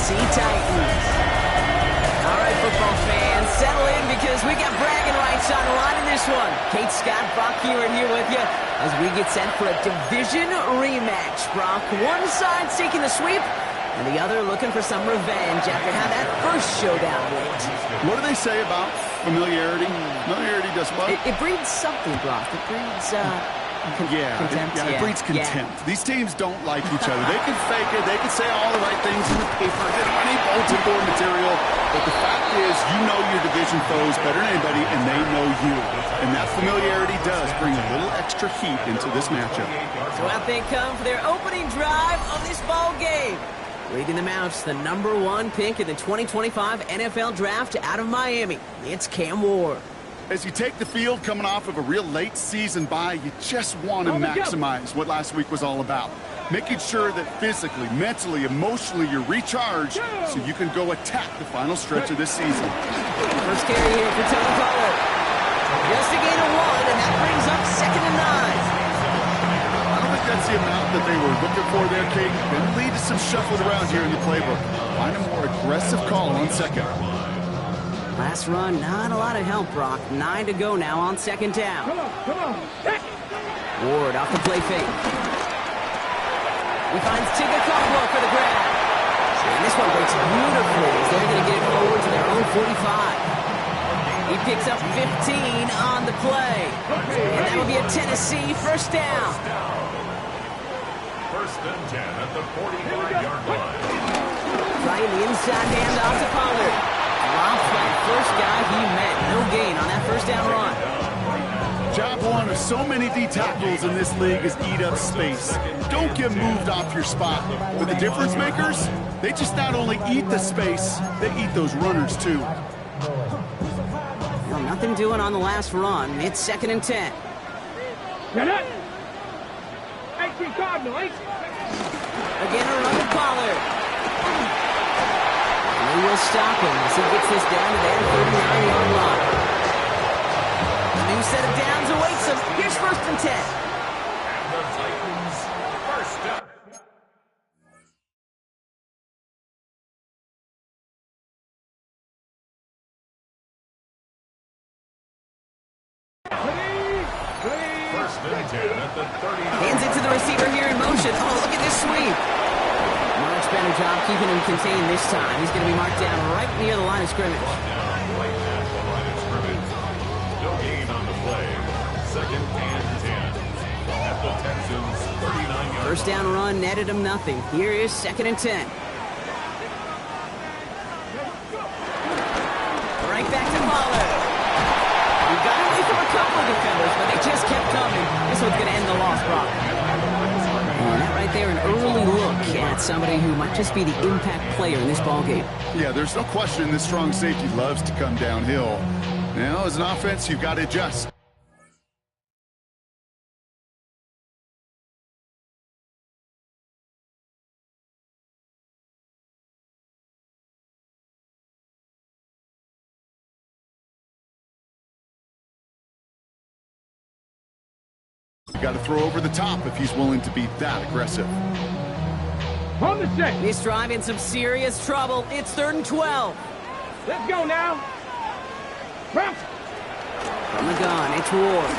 Tennessee Titans. All right, football fans, settle in because we got bragging rights on the line in this one. Kate, Scott, Brock Hewitt here with you as we get set for a division rematch. Brock, one side seeking the sweep, and the other looking for some revenge after how that first showdown went. What do they say about familiarity? Familiarity does what? It breeds something, Brock. It breeds, contempt. It breeds contempt. These teams don't like each other. They can fake it. They can say all the right things in the paper. They don't want any bulletin board material. But the fact is, you know your division foes better than anybody, and they know you. And that familiarity does bring a little extra heat into this matchup. So out they come for their opening drive of this ball game. Leading them out, the #1 pick in the 2025 NFL Draft out of Miami. It's Cam Ward. As you take the field coming off of a real late season bye, you just want to maximize what last week was all about. Making sure that physically, mentally, emotionally you're recharged so you can go attack the final stretch of this season. First carry here for Tony Pollard. Just a gain of 1, and that brings up 2nd and 9. I don't think that's the amount that they were looking for there, Kate. Going to lead to some shuffling around here in the playbook. Find a more aggressive call on second. Last run, not a lot of help, Brock. 9 to go now on 2nd down. Come on. Ward off the play fake. He finds Tigger Caldwell for the grab. And this one breaks beautifully as they're going to get it forward to their own 45. He picks up 15 on the play. And that will be a Tennessee first down. First and 10 at the 45-yard line. Right in the inside handoff to Pollard. Drops by the first guy he met. No gain on that first down run. Job one of so many D tackles in this league is eat up space. Don't get moved off your spot. But the difference makers, they just not only eat the space, they eat those runners too. Well, nothing doing on the last run. It's 2nd and 10. Get it. 18 Cardinals. Again, a run to Pollard. They will stop him as he gets this down to their 39-yard line. A new set of downs awaits him. Here's 1st and 10. And the Titans first down. First and 10 at the 30. Hands it to the receiver here in motion. Oh, look at this sweep. Much better job keeping him contained this time. He's going to be marked down right near the line of scrimmage. Right at the line of scrimmage. No gain on the play. 2nd and 10 at the Texans' 39-yard. First down run netted him nothing. Here is 2nd and 10. Right back to Pollard. He got away from a couple of defenders, but they just kept coming. This one's going to end the loss, Brock. And that right there, an early look at somebody who might just be the impact player in this ballgame. Yeah, there's no question this strong safety loves to come downhill. Now, as an offense, you've got to adjust. You got to throw over the top if he's willing to be that aggressive. On the set. This drive in some serious trouble. It's 3rd and 12. Let's go now. Bounce. From the gun, it's Ward.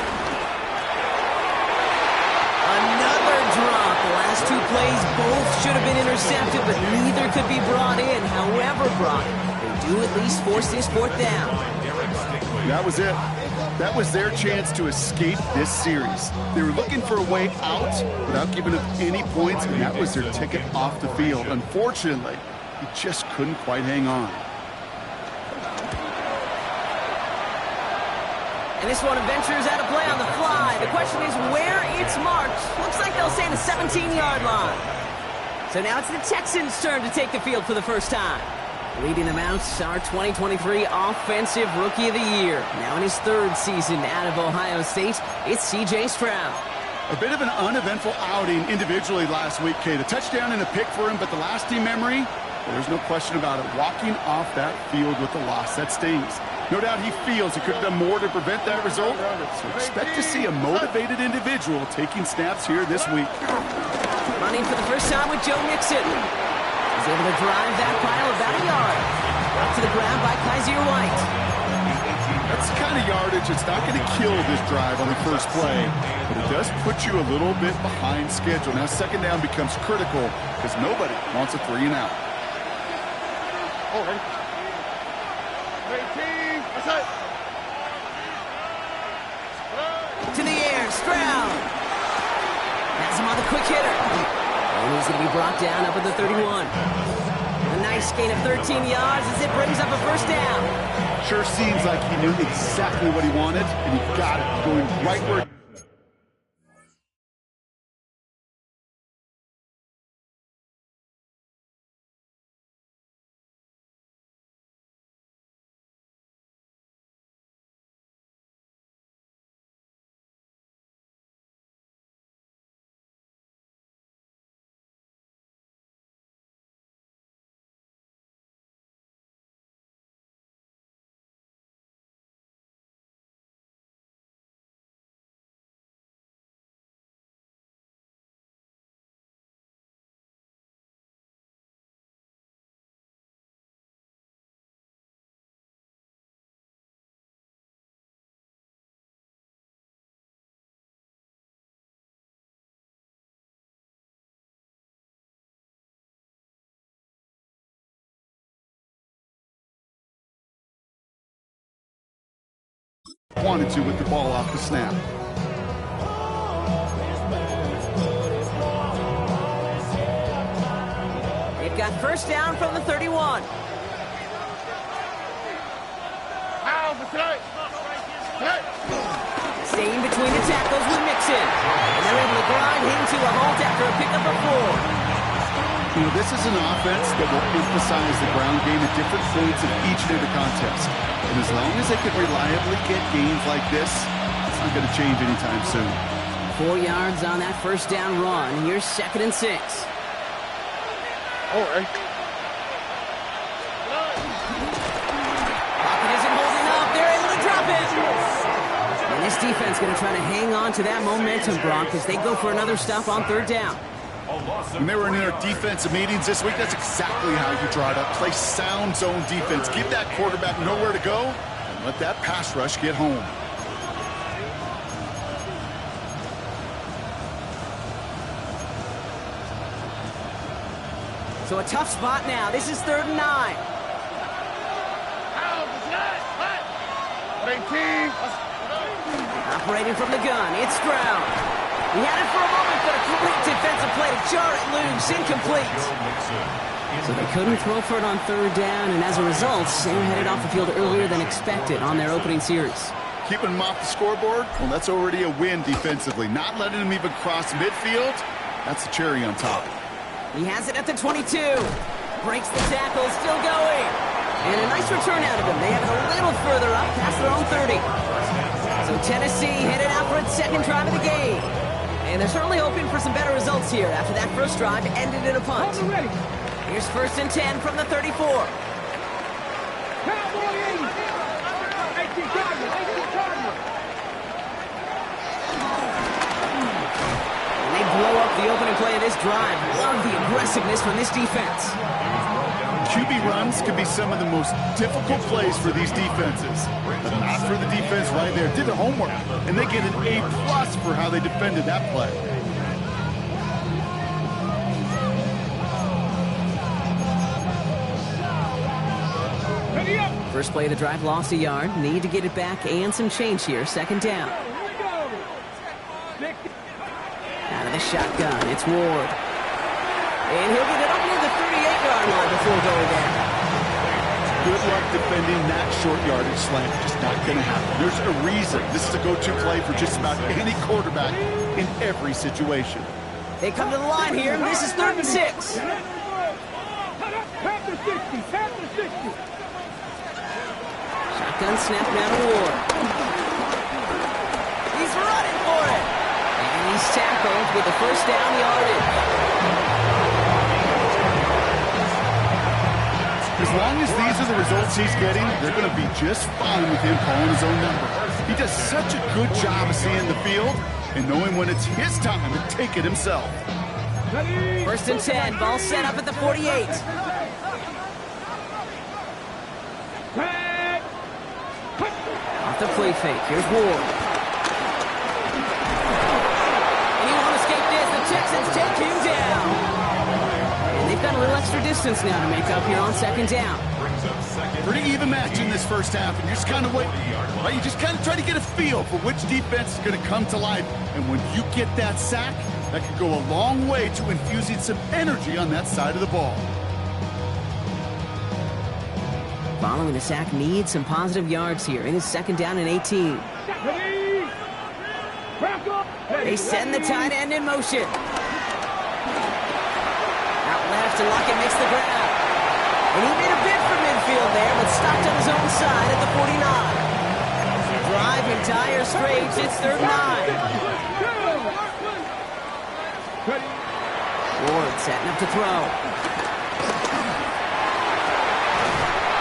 Another drop. The last 2 plays both should have been intercepted, but neither could be brought in. However, Brock, they do at least force this 4th down. That was it. That was their chance to escape this series. They were looking for a way out without giving up any points, and that was their ticket off the field. Unfortunately, he just couldn't quite hang on. And this one ventures out of play on the fly. The question is where it's marked. Looks like they'll say the 17-yard line. So now it's the Texans' turn to take the field for the first time. Leading them out, our 2023 Offensive Rookie of the Year. Now in his 3rd season out of Ohio State, it's C.J. Stroud. A bit of an uneventful outing individually last week, Kate. A touchdown and a pick for him, but the lasting memory, there's no question about it. Walking off that field with the loss, that stings. No doubt he feels he could have done more to prevent that result, so expect to see a motivated individual taking snaps here this week. Running for the first time with Joe Mixon. He's able to drive that pile about a yard. Up to the ground by Kaiser White. That's the kind of yardage that's not going to kill this drive on the first play, but it does put you a little bit behind schedule. Now second down becomes critical because nobody wants a 3 and out. To the air, Stroud. Has him on the quick hitter. And he's going to be brought down up at the 31. A nice gain of 13 yards as it brings up a first down. Sure seems like he knew exactly what he wanted, and he got it going right where. Wanted to with the ball off the snap. They've got first down from the 31. Staying between the tackles with Mixon. And they're able to grind him to a halt after a pickup of 4. You know, this is an offense that will emphasize the ground game at different points of each and every contest. And as long as they can reliably get gains like this, it's not going to change anytime soon. 4 yards on that first down run. Here's 2nd and 6. All right. Pocket isn't holding up. They're able to drop it. And this defense going to try to hang on to that momentum, Brock, as they go for another stop on 3rd down. When they were in their defensive meetings this week, that's exactly how you draw it up. Play sound zone defense. Give that quarterback nowhere to go, and let that pass rush get home. So a tough spot now. This is 3rd and 9. Operating from the gun, it's Stroud. He had it for a moment, but a complete defensive play to jar it loose. Incomplete. So they couldn't throw for it on 3rd down, and as a result, they were headed off the field earlier than expected on their opening series. Keeping them off the scoreboard, well, that's already a win defensively. Not letting them even cross midfield, that's the cherry on top. He has it at the 22. Breaks the tackle, still going. And a nice return out of him. They have it a little further up past their own 30. So Tennessee headed out for its 2nd drive of the game. And they're certainly hoping for some better results here after that first drive ended in a punt. Here's 1st and 10 from the 34. And they blow up the opening play of this drive. Love the aggressiveness from this defense. QB runs can be some of the most difficult plays for these defenses. But not for the defense right there. Did their homework, and they get an A+ for how they defended that play. First play of the drive lost a yard. Need to get it back and some change here. 2nd down. Out of the shotgun, it's Ward. And he'll get it up near the 38-yard line before going down. Good luck defending that short yardage slant. Just not going to happen. There's a reason this is a go-to play for just about any quarterback in every situation. They come to the line here, and this is 3rd and 6. Shotgun snap now to Ward. He's running for it. And he's tackled with the first down yardage. As long as these are the results he's getting, they're going to be just fine with him calling his own number. He does such a good job of seeing the field and knowing when it's his time to take it himself. First and 10. Ball set up at the 48. Off the play fake. Here's Ward. And he won't escape this. The Texans take him down. And they've got a little extra distance now to make up here on second down. Pretty even match in this first half, and you're just kind of waiting. Right? You just kind of try to get a feel for which defense is going to come to life. And when you get that sack, that could go a long way to infusing some energy on that side of the ball. Following the sack needs some positive yards here. It is second down and 18. They send the tight end in motion. Out left, and Lockett makes the grab. And he made a bid for midfield there, but stopped on his own side at the 49. Driving dire straits, it's third and 9. Ward setting up to throw.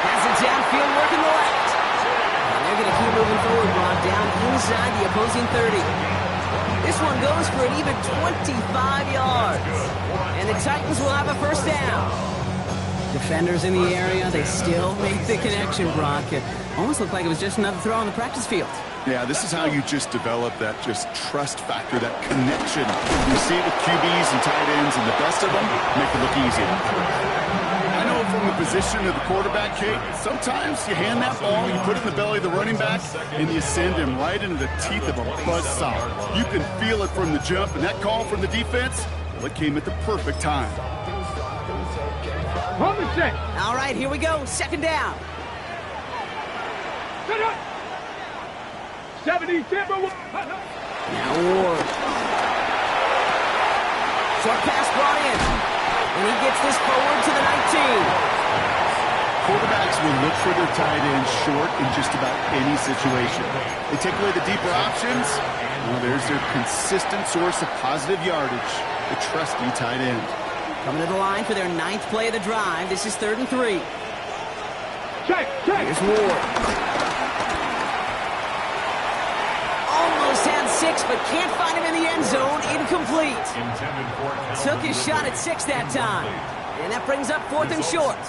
Has it downfield, working the left. And they're going to keep moving forward, brought down inside the opposing 30. This one goes for an even 25 yards. And the Titans will have a first down. Defenders in the area, they still make the connection, Brock. It almost looked like it was just another throw on the practice field. Yeah, this is how you just develop that just trust factor, that connection. You see it with QBs and tight ends, and the best of them make it look easy. I know from the position of the quarterback, Kate, sometimes you hand that ball, you put it in the belly of the running back, and you send him right into the teeth of a buzzsaw. You can feel it from the jump, and that call from the defense, well, it came at the perfect time. All right, here we go. Second down. 70, now Ward. Short pass brought in. And he gets this forward to the 19. Quarterbacks will look for their tight end short in just about any situation. They take away the deeper options. Well, there's their consistent source of positive yardage, the trusty tight end. Coming to the line for their 9th play of the drive. This is 3rd and 3. check. Here's Ward. Almost had 6, but can't find him in the end zone. Incomplete. Took his shot at 6 that time. And that brings up 4th and short.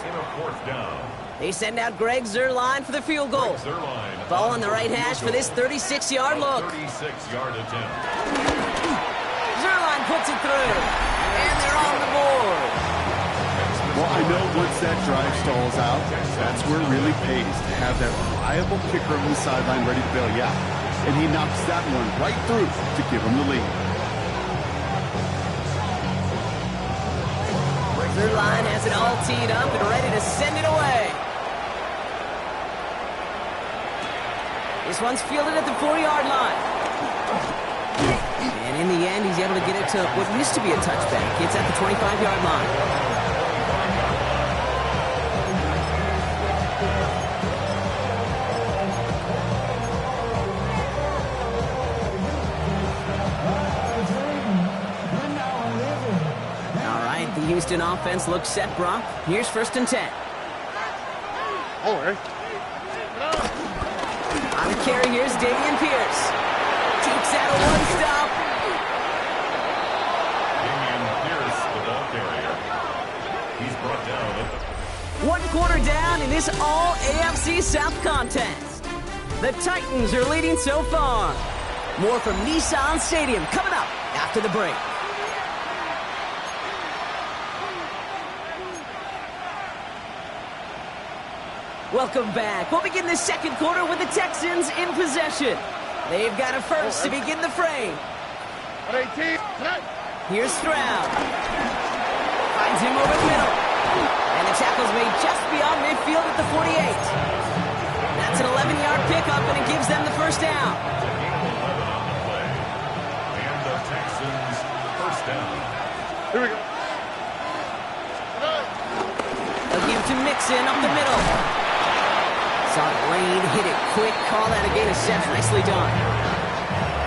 They send out Greg Zuerlein for the field goal. Ball on the right hash for this 36-yard look. 36-yard attempt. Zuerlein puts it through. And they're on the board. Well, I know once that drive stalls out, that's where it really pays to have that reliable kicker on the sideline ready to bail you out. And he knocks that one right through to give him the lead. Zuerlein has it all teed up and ready to send it away. This one's fielded at the 4-yard line. And in the end, he's able to get it to what used to be a touchback. It's at the 25-yard line. All right, the Houston offense looks set, Brock. Here's 1st and 10. All right. On the carry, here's Dameon Pierce. Takes out a one-stop. Dameon Pierce, the ball carrier. He's brought down. 1 quarter down in this all-AFC South contest. The Titans are leading so far. More from Nissan Stadium coming up after the break. Welcome back. We'll begin the second quarter with the Texans in possession. They've got a first to begin the frame. Here's Stroud. Finds him over the middle. And the tackle's made just beyond midfield at the 48. That's an 11-yard pickup, and it gives them the first down. And the Texans first down. Here we go. They'll give to Mixon up the middle. Saw the lane, hit it quick, call that a gain of 7. Nicely done.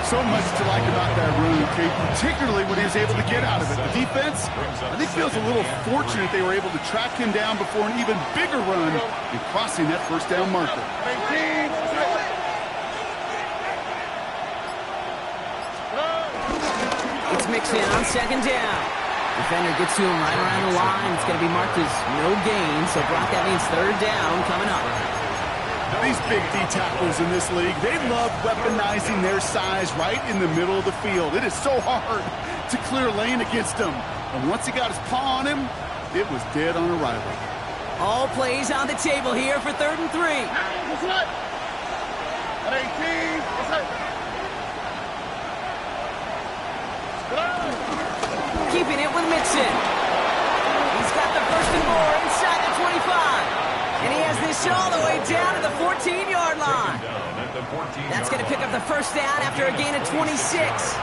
So much to like about that run, Kate, particularly when he was able to get out of it. The defense, I think, feels a little fortunate they were able to track him down before an even bigger run and crossing that first down marker. It's Mixon on second down. Defender gets to him right around the line. It's going to be marked as no gain. So, Brock, that means third down coming up. These big D tackles in this league, they love weaponizing their size right in the middle of the field. It is so hard to clear lane against him. And once he got his paw on him, it was dead on arrival. All plays on the table here for 3rd and 3. Keeping it with Mixon. He's got the 1st and 4 inside the 25. And he has this all the way down to the 14-yard line. That's going to pick up the 1st down after a gain of 26.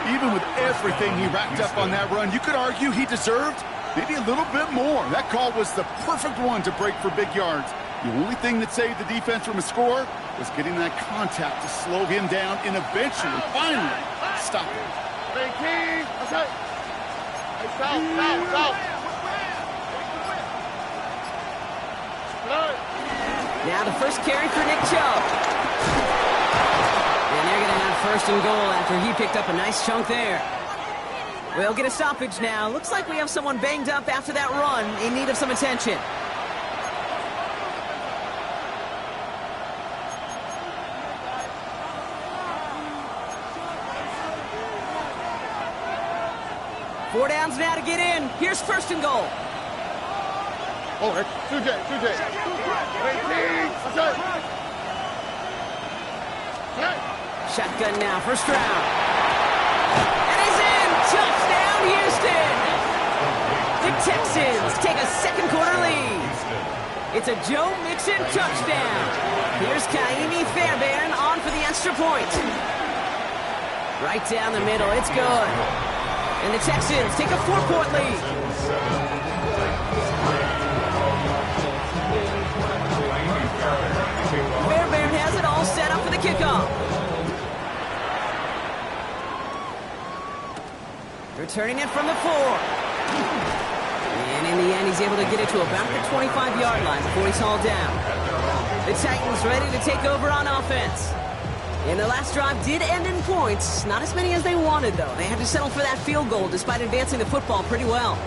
Even with everything he racked up on that run, you could argue he deserved maybe a little bit more. That call was the perfect one to break for big yards. The only thing that saved the defense from a score was getting that contact to slow him down and eventually, finally, stop him. Now the first carry for Nick Chubb. And they're going to have 1st and goal after he picked up a nice chunk there. We'll get a stoppage now. Looks like we have someone banged up after that run in need of some attention. Four downs now to get in. Here's 1st and goal. Over. 2J. Shotgun now, 1st round. And he's in! Touchdown, Houston! The Texans take a 2nd quarter lead. It's a Joe Mixon touchdown. Here's Kaimi Fairbairn on for the extra point. Right down the middle, it's good. And the Texans take a 4-point lead. Fairbairn has it all set up for the kickoff. Returning it from the 4. And in the end, he's able to get it to about the 25-yard line before he's hauled down. The Titans ready to take over on offense. And their last drive did end in points. Not as many as they wanted, though. They had to settle for that field goal despite advancing the football pretty well.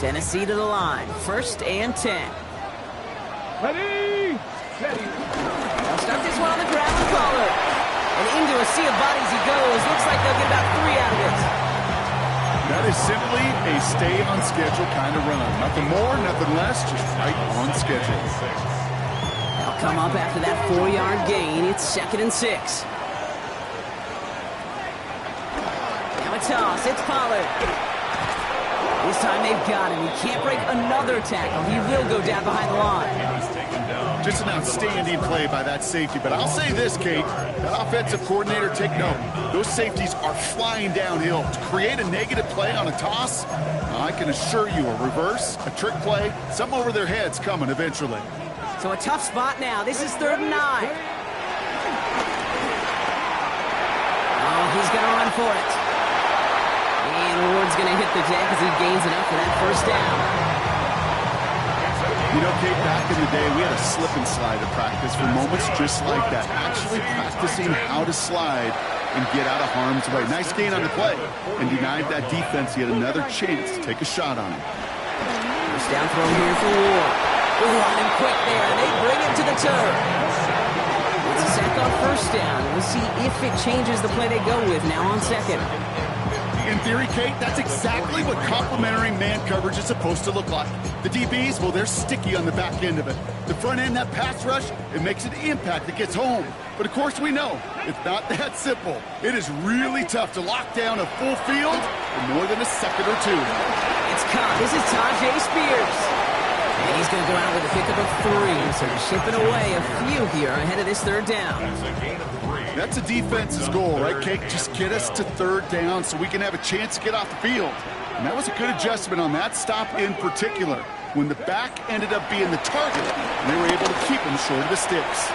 Tennessee to the line. 1st and 10. Ready? They'll start this one on the ground with Pollard. And into a sea of bodies he goes. Looks like they'll get about 3 out of it. That is simply a stay-on-schedule kind of run. Nothing more, nothing less, just right on schedule. They'll come up after that 4-yard gain. It's 2nd and 6. Now a toss. It's Pollard. This time they've got him. He can't break another tackle. He will go down behind the line. Just an outstanding play by that safety. But I'll say this, Kate. That offensive coordinator, take note. Those safeties are flying downhill. To create a negative play on a toss, I can assure you a reverse, a trick play, something over their heads coming eventually. So a tough spot now. This is 3rd and 9. Oh, he's going to run for it. And Ward's going to hit the deck as he gains enough for that 1st down. You know, Kate, back in the day, we had a slip and slide at practice for moments just like that. Actually practicing how to slide and get out of harm's way. Nice gain on the play and denied that defense yet another chance to take a shot on him. First down throw here for Ward. Running quick there, and they bring him to the turf. It's a sack on 1st down. We'll see if it changes the play they go with now on 2nd. In theory, Kate, that's exactly what complementary man coverage is supposed to look like. The DBs, well, they're sticky on the back end of it. The front end, that pass rush, it makes an impact that gets home. But of course we know, it's not that simple. It is really tough to lock down a full field in more than a second or two. It's caught. This is Tajay Spears. And he's going to go out with a pickup of 3. So they're chipping away a few here ahead of this 3rd down. That's a defense's goal, right, Kate? Just get us to 3rd down so we can have a chance to get off the field. And that was a good adjustment on that stop in particular, when the back ended up being the target, and they were able to keep him short of the sticks.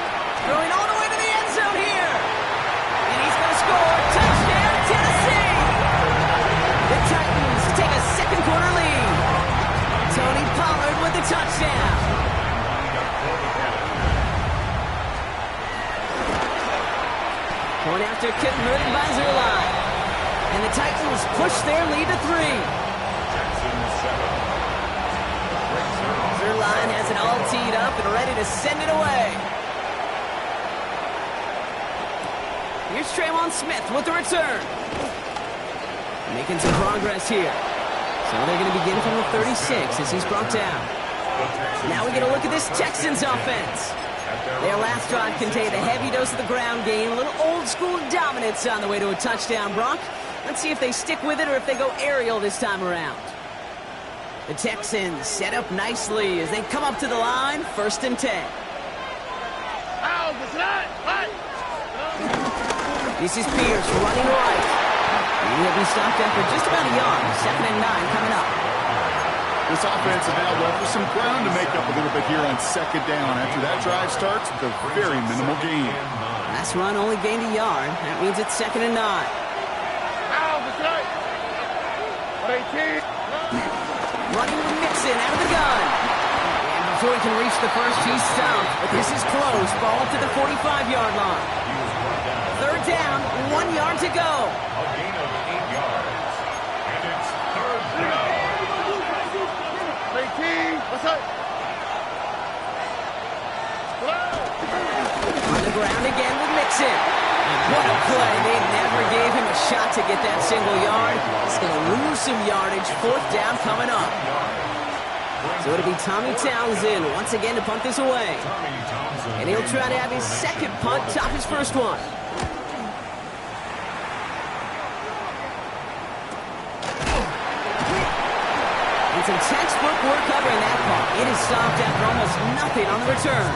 Going all the way to the end zone here. And he's going to score. Touchdown, Tennessee. The Titans take a 2nd quarter lead. Tony Pollard with the touchdown. Going after, converted by Zerline. And the Titans push their lead to 3. Zerline has it all teed up and ready to send it away. Here's Traymon Smith with the return. Making some progress here. So they're going to begin from the 36 as he's brought down. Now we get a look at this Texans offense. Their last drive contained a heavy dose of the ground game, a little old-school dominance on the way to a touchdown, Brock. Let's see if they stick with it or if they go aerial this time around. The Texans set up nicely as they come up to the line, 1st and 10. This is Pierce running right. He'll be stopped after just about a yard. 2nd and 9 coming up. This offense is now left with some ground to make up a little bit here on 2nd down. After that drive starts with a very minimal gain. Last run only gained a yard. That means it's 2nd and 9. Running with Mixon out of the gun. And before he can reach the first, he's stopped. But this is close. Ball up to the 45-yard line. 3rd down, 1 yard to go. A gain of 8 yards. And it's 3rd down. On the ground again with Mixon. And what a play. They never gave him a shot to get that single yard. He's going to lose some yardage. 4th down coming up. So it'll be Tommy Townsend once again to punt this away. And he'll try to have his 2nd punt top his 1st one. And some textbook work covering that punt. It is stopped after almost nothing on the return.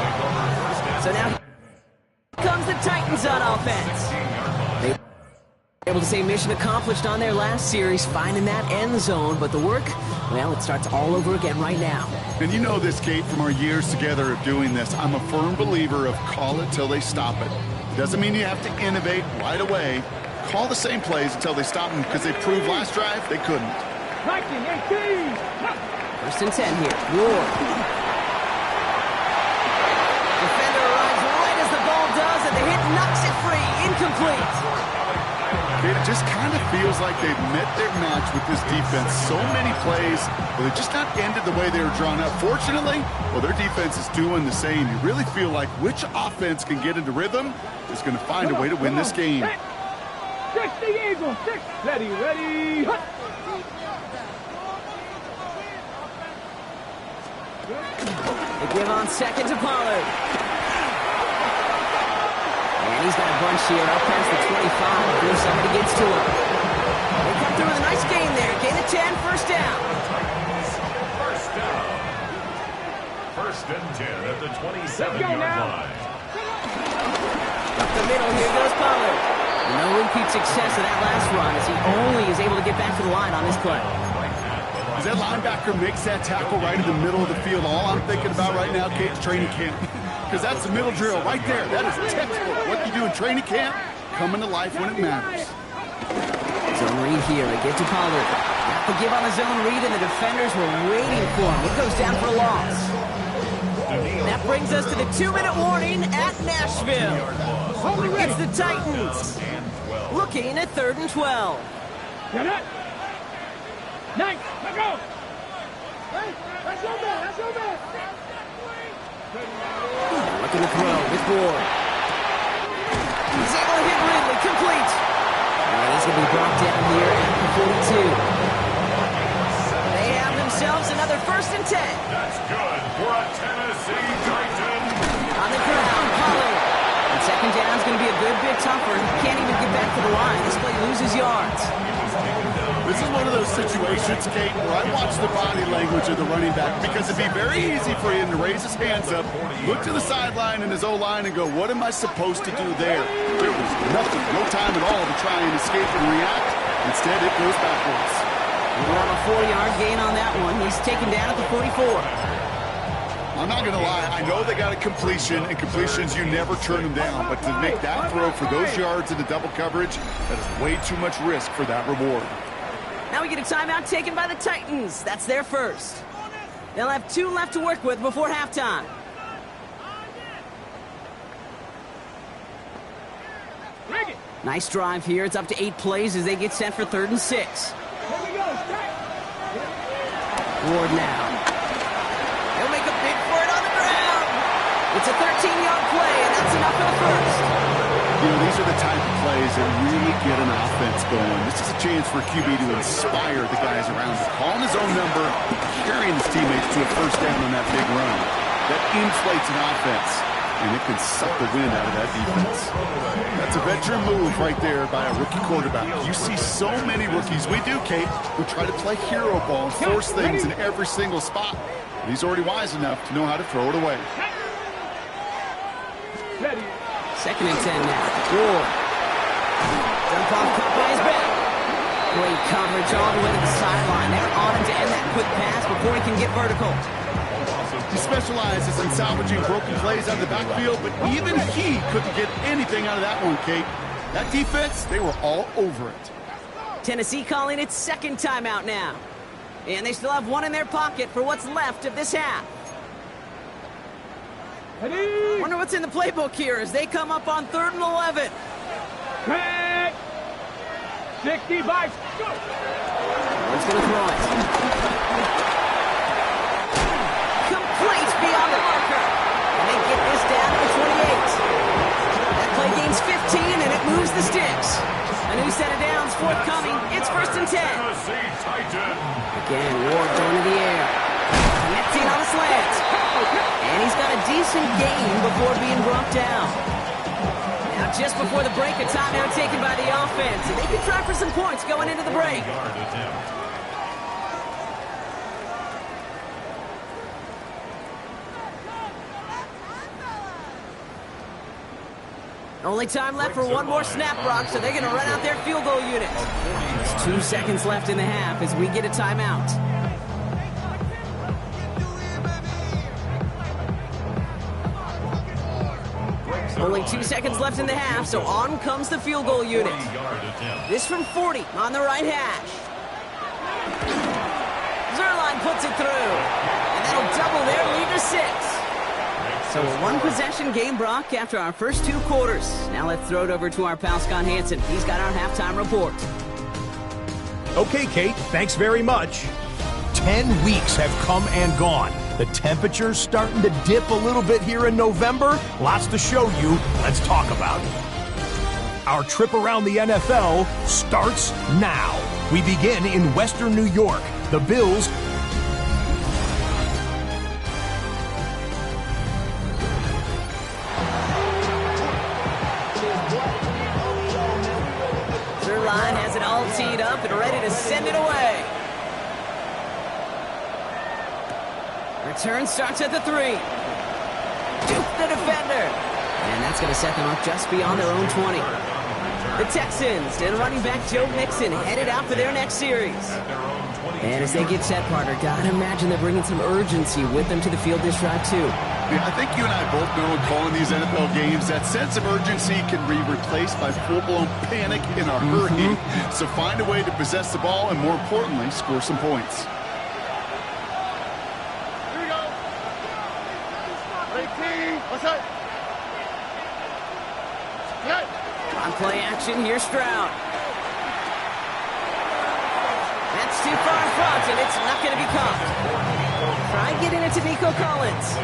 So now comes the Titans on offense. They were able to say mission accomplished on their last series, finding that end zone. But the work, well, it starts all over again right now. And you know this, Kate, from our years together of doing this. I'm a firm believer of call it till they stop it. Doesn't mean you have to innovate right away. Call the same plays until they stop them, because they proved last drive they couldn't. 1st and 10 here. Ward. Defender arrives right as the ball does, and the hit knocks it free. Incomplete. It just kind of feels like they've met their match with this defense. So many plays, but they just not ended the way they were drawn up. Fortunately, well, their defense is doing the same. You really feel like which offense can get into rhythm is going to find a way to win this game. 6 the Eagles. 6. Ready. They give on 2nd to Pollard. And he's got a bunch here up past the 25 before somebody gets to him. They come through with a nice gain there. Gain of 10, 1st down. 1st down. 1st and 10 at the 27-yard line. Up the middle, here goes Pollard. No repeat success of that last run as he only is able to get back to the line on this play. As that linebacker makes that tackle right in the middle of the field, all I'm thinking about right now, Kate, is training camp. Because that's the middle drill right there. That is textbook. What you do in training camp, coming to life when it matters. Zone read here. They get to Pollard. Got the give on the zone read, and the defenders were waiting for him. It goes down for a loss. That brings us to the 2-minute warning at Nashville. It's the Titans looking at 3rd and 12. Nice. Let's go. That's your man. Looking to throw with Ward. He's able to hit Ridley. Complete. And he's going to be brought down here at the 42. They have themselves another 1st and 10. That's good for a Tennessee Titan. On the ground, Pollard. And 2nd down is going to be a good bit tougher. He can't even get back to the line. This play loses yards. This is one of those situations, Kate, where I watch the body language of the running back, because it'd be very easy for him to raise his hands up, look to the sideline and his O-line and go, what am I supposed to do there? There was nothing, no time at all to try and escape and react. Instead, it goes backwards. We'll have a 4-yard gain on that one. He's taken down at the 44. I'm not going to lie. I know they got a completion, and completions, you never turn them down. But to make that throw for those yards in the double coverage, that is way too much risk for that reward. Now we get a timeout taken by the Titans. That's their 1st. They'll have 2 left to work with before halftime. Bring it. Nice drive here. It's up to 8 plays as they get set for 3rd and 6. Here we go. Ward now. He'll make a big for it on the ground. It's a 13-yard play, and that's enough for the first. You know, these are the type of plays that really get an offense going. This is a chance for QB to inspire the guys around him. Calling his own number, carrying his teammates to a first down on that big run. That inflates an offense, and it can suck the wind out of that defense. That's a veteran move right there by a rookie quarterback. You see so many rookies, we do, Kate, who try to play hero ball and force things in every single spot. He's already wise enough to know how to throw it away. Ready. 2nd and 10 now. Ward. Dump off caught by his back. Great coverage all the way to the sideline. They're on him to end that quick pass before he can get vertical. He specializes in salvaging broken plays out of the backfield, but even he couldn't get anything out of that one, Kate. That defense, they were all over it. Tennessee calling its 2nd timeout now. And they still have one in their pocket for what's left of this half. Ready. Wonder what's in the playbook here as they come up on 3rd and 11. Quick. 60 by. Go. What's going to throw it? Complete beyond the marker. And they get this down to the 28. That play gains 15 and it moves the sticks. A new set of downs forthcoming. It's 1st and 10. Tennessee Titan. Again, Ward going to the air. Connecting on the slant. And he's got a decent gain before being brought down. Now, just before the break, a timeout taken by the offense. And they can try for some points going into the break. Yard attempt. Only time left for one more snap, Brock, so they're going to run out their field goal unit. There's 2 seconds left in the half as we get a timeout. Only 2 seconds left in the half, so on comes the field goal unit. This from 40 on the right hash. Zerline puts it through, and that'll double their lead to 6. So a 1-possession game, Brock, after our first 2 quarters. Now let's throw it over to our pal Scott Hansen. He's got our halftime report. Okay, Kate, thanks very much. 10 weeks have come and gone. The temperature's starting to dip a little bit here in November. Lots to show you. Let's talk about it. Our trip around the NFL starts now. We begin in Western New York. The Bills Zerline has it all teed up and ready to send it away. Return starts at the 3. Duke the defender. And that's going to set them up just beyond their own 20. The Texans and running back Joe Mixon headed out for their next series. And as they get set, partner, gotta imagine they're bringing some urgency with them to the field this drive, too. Yeah, I think you and I both know in calling these NFL games, that sense of urgency can be replaced by full-blown panic in a hurry. So find a way to possess the ball and, more importantly, score some points. Here we go. Ready, team. What's up? Okay. On play action, here's Stroud. That's too far in front, and it's not going to be caught. Try getting it to Nico Collins.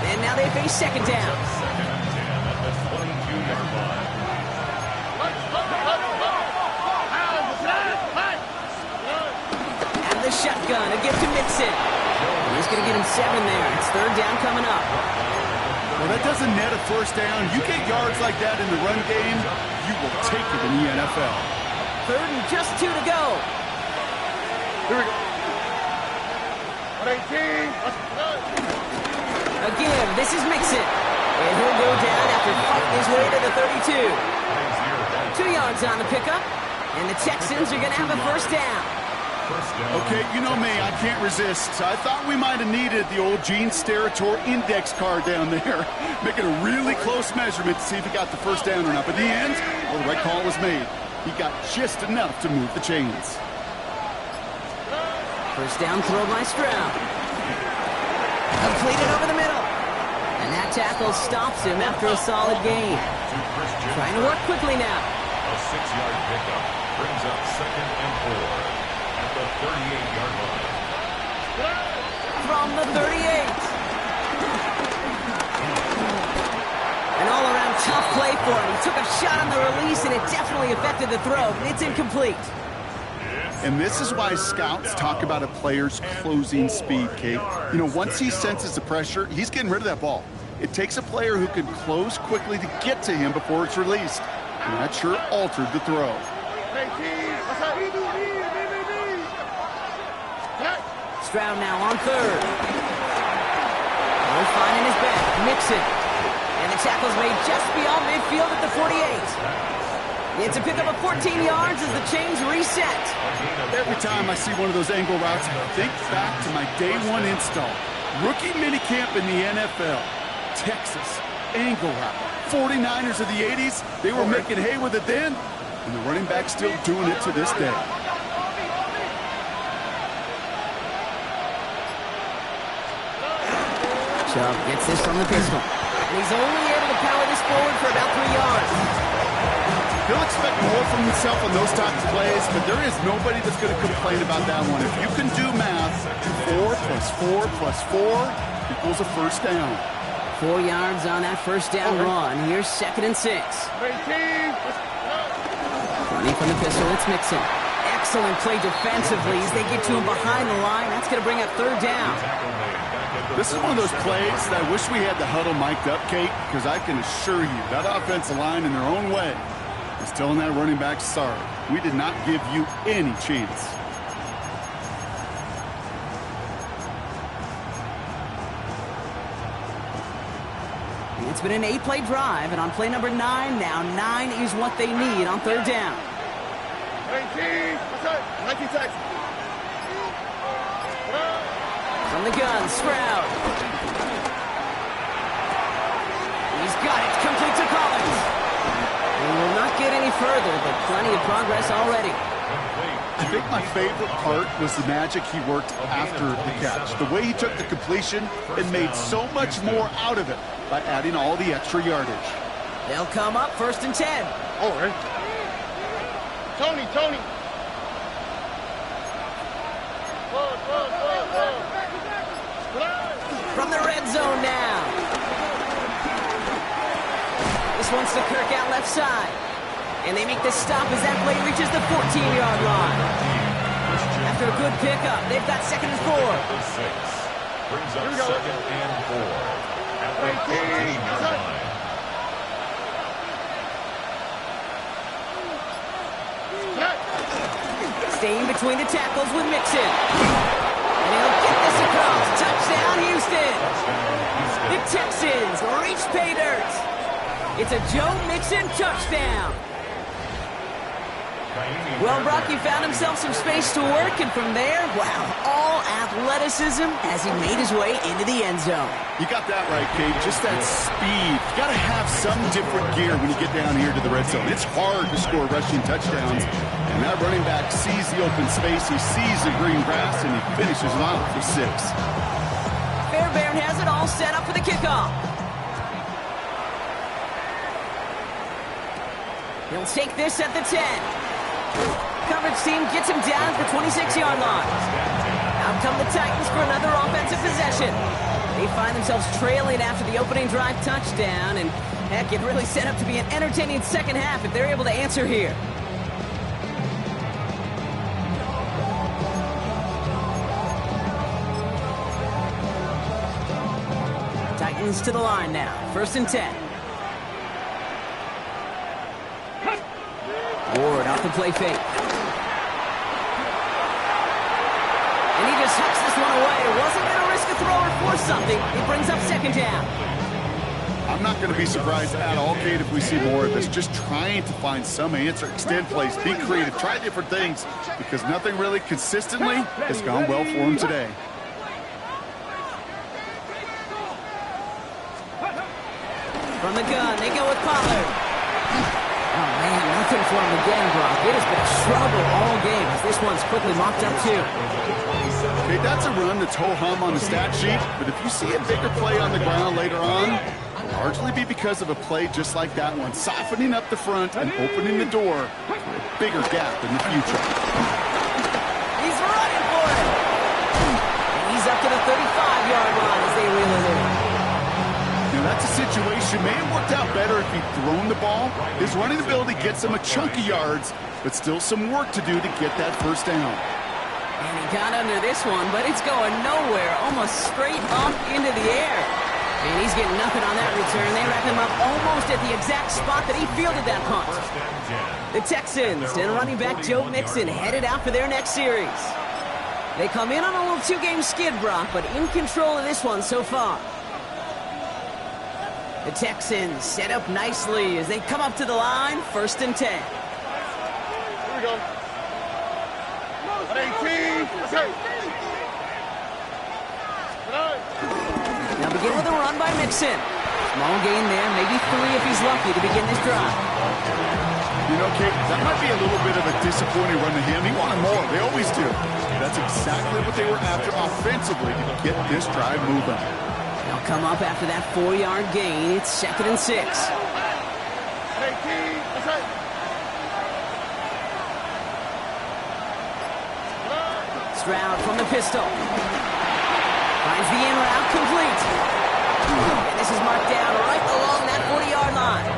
And now they face 2nd down. And the shotgun, a gift to Mixon. He's going to get him 7 there. It's 3rd down coming up. Well, that doesn't net a first down. You get yards like that in the run game, you will take it in the NFL. 3rd and just 2 to go. Here we go. 118. Let's go. Again, this is Mixon. And he'll go down after fighting his way to the 32. 2 yards on the pickup. And the Texans are going to have a first down. Okay, you know me, I can't resist. I thought we might have needed the old Gene Steratore index card down there. Making a really close measurement to see if he got the first down or not. But in the end, well, the right call was made. He got just enough to move the chains. First down throw by Stroud. Completed over the middle. And that tackle stops him after a solid gain. Trying to work quickly now. 6-yard pickup brings up 2nd and 4 at the 38-yard line. From the 38. An all-around tough play for him. He took a shot on the release, and it definitely affected the throw, but it's incomplete. And this is why scouts talk about a player's closing speed, Kate. You know, once he senses the pressure, he's getting rid of that ball. It takes a player who can close quickly to get to him before it's released. And that sure altered the throw. Stroud now on 3rd. We're finding his back. Mixon. And the tackle's made just beyond midfield at the 48. It's a pickup of 14 yards as the chains reset. Every time I see one of those angle routes, I think back to my day 1 install. Rookie minicamp in the NFL. Texas, angle route. 49ers of the 80s, they were making hay with it then, and the running back's still doing it to this day. Chubb gets this from the pistol. And he's only able to power this forward for about 3 yards. He'll expect more from himself on those types of plays, but there is nobody that's going to complain about that one. If you can do math, 4 plus 4 plus 4 equals a first down. 4 yards on that first down run. Here's 2nd and 6. Running from the pistol, it's Mixon. Excellent play defensively as they get to him behind the line. That's going to bring up 3rd down. This is one of those plays that I wish we had the huddle mic'd up, Kate, because I can assure you that offensive line in their own way is telling that running back, sorry, we did not give you any chance. It's been an 8-play drive, and on play number 9, now 9 is what they need on 3rd down. 19 seconds. From the gun, Stroud. He's got it, complete to Collins. He will not get any further, but plenty of progress already. I think my favorite part was the magic he worked after the catch. The way he took the completion and made so much more out of it by adding all the extra yardage. They'll come up 1st and 10. All right. Tony. From the red zone now. This one's to Kirk out left side. And they make the stop as that play reaches the 14-yard line. After a good pickup, they've got 2nd and 4. Brings up 2nd and 4 at the 14-yard line. Staying between the tackles with Mixon. And he'll get this across. Touchdown, Houston. The Texans reach pay dirt. It's a Joe Mixon touchdown. Well, Brock, he found himself some space to work, and from there, wow, all athleticism as he made his way into the end zone. You got that right, Kate. Just that speed. You got to have some different gear when you get down here to the red zone. It's hard to score rushing touchdowns, and that running back sees the open space, he sees the green grass, and he finishes it off for 6. Fairbairn has it all set up for the kickoff. He'll take this at the 10. Coverage team gets him down at the 26-yard line. Out come the Titans for another offensive possession. They find themselves trailing after the opening drive touchdown, and heck, it really set up to be an entertaining second half if they're able to answer here. Titans to the line now. 1st and 10. Ward off the play fake. And he just hooks this one away. Wasn't going to risk a throw or force something. It brings up 2nd down. I'm not going to be surprised at all, Kate, if we see more of this. Just trying to find some answer. Extend plays, be creative, try different things, because nothing really consistently has gone well for him today. From the gun, they go with Pollard. Oh, man, nothing looking for him again, Brock. It has been a struggle all game as this one's quickly mocked up too. Okay, that's a run that's ho-hum on the stat sheet, but if you see a bigger play on the ground later on, largely be because of a play just like that one, softening up the front and opening the door to a bigger gap in the future. He's running for it. And he's up to the 35-yard line as they reel it in. Now, that's a situation. May have worked out better if he'd thrown the ball. His running ability gets him a chunk of yards, but still some work to do to get that first down. And he got under this one, but it's going nowhere, almost straight up into the air. And he's getting nothing on that return. They wrap him up almost at the exact spot that he fielded that punt. The Texans and running back Joe Mixon headed out for their next series. They come in on a little two-game skid, Brock, but in control of this one so far. The Texans set up nicely as they come up to the line, 1st and 10. Here we go. 18. Okay. Now begin with a run by Mixon. Small gain there, maybe 3 if he's lucky to begin this drive. You know, Kate, that might be a little bit of a disappointing run to him. He wanted more. They always do. That's exactly what they were after offensively to get this drive moving. They'll come up after that 4-yard gain. It's 2nd and 6. 18. Okay. Stroud from the pistol. Finds the in route complete. And this is marked down right along that 40-yard line.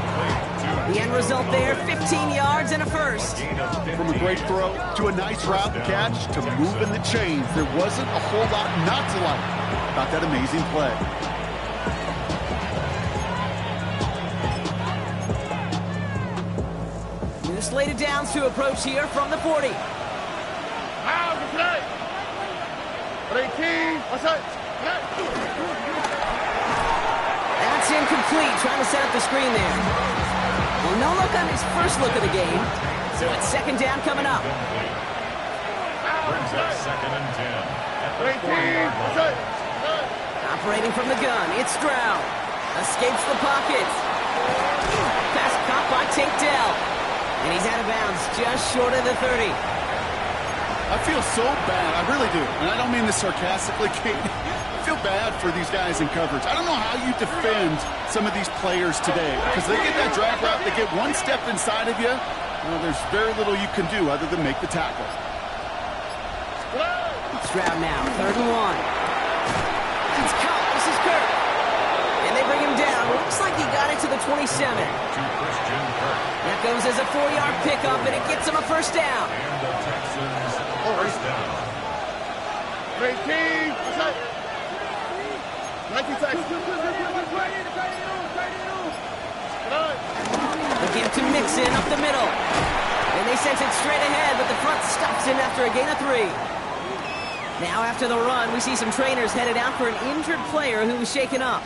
The end result there, 15 yards and a first. From a great throw to a nice route catch to moving the chains, there wasn't a whole lot not to like about that amazing play. New slated downs to approach here from the 40. Out, 18. What's that? That's incomplete, trying to set up the screen there. Well, no look on his first look of the game. So it's 2nd down coming up. Brings up 2nd and 10. 18. What's that? Operating from the gun, it's Stroud. Escapes the pocket. Pass caught by Tate Dell. And he's out of bounds, just short of the 30. I feel so bad. I really do. And I don't mean this sarcastically, Kate. I feel bad for these guys in coverage. I don't know how you defend some of these players today. Because they get that drag route, they get one step inside of you. Well, there's very little you can do other than make the tackle. Stroud now, 3rd and 1. It's caught. This is Kirk. And they bring him down. Looks like he got it to the 27. That goes as a 4-yard pickup, and it gets him a first down. And the Texans first down. 18. What's that? 19 seconds. They give to Mixon up the middle. And they sent it straight ahead, but the front stops him after a gain of 3. Now after the run, we see some trainers headed out for an injured player who was shaken up.